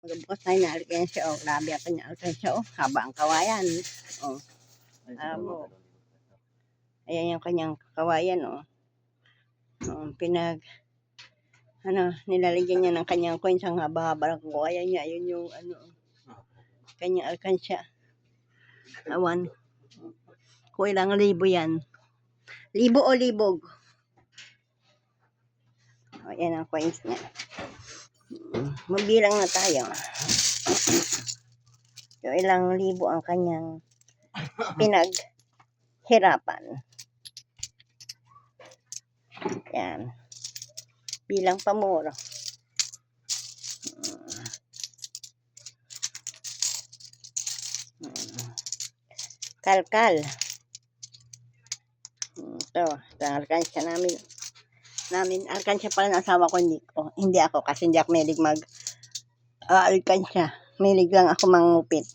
Bukas tayo na alkansya, oh. Grabe ang kanyang alkansya, oh. Haba ang kawayan. Oh. Amo. Ayan yung kanyang kawayan, oh. Nilalagyan niya ng kanyang coins ang haba-haba ng kawayan niya. Ayun yung, kanyang alkansya. Awan. Kung ilang libo yan. Libo o libog? O, yan ang coins niya. Mabilang na tayo. So, ilang libo ang kanyang pinaghirapan. Yan. Bilang pamuro. Kalkal. Ito alkansya namin. Alkansya pala ng asawa ko, hindi ako kasi hindi ako mahilig alkansya. Mahilig lang ako mangupit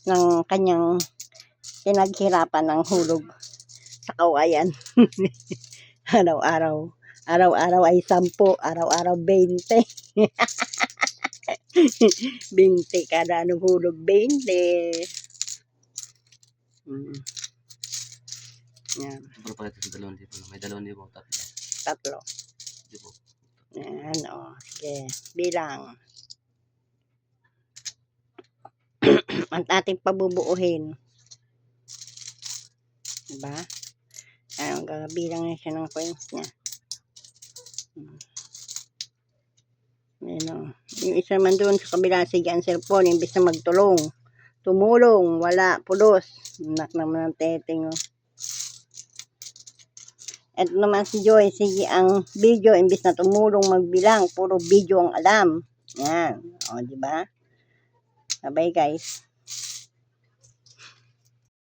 ng kanyang pinaghirapan ng hulog sa kawayan. Araw-araw ay 10, araw-araw 20. 20 kada hulog, 20. Yan. May 2,000 tatlo. Yan, o. Sige, bilang. Ang ating pabubuuhin. Diba? Ang gagabilang na siya ng coins niya. Ayan, o. Yung isa man doon sa kabila, sige ang cellphone, imbis na tumulong, wala, pulos. Nak naman ng teteng, o. Ito naman si Joy, sige ang video, imbis na tumulong magbilang, puro video ang alam. Yan, o, diba? Bye guys.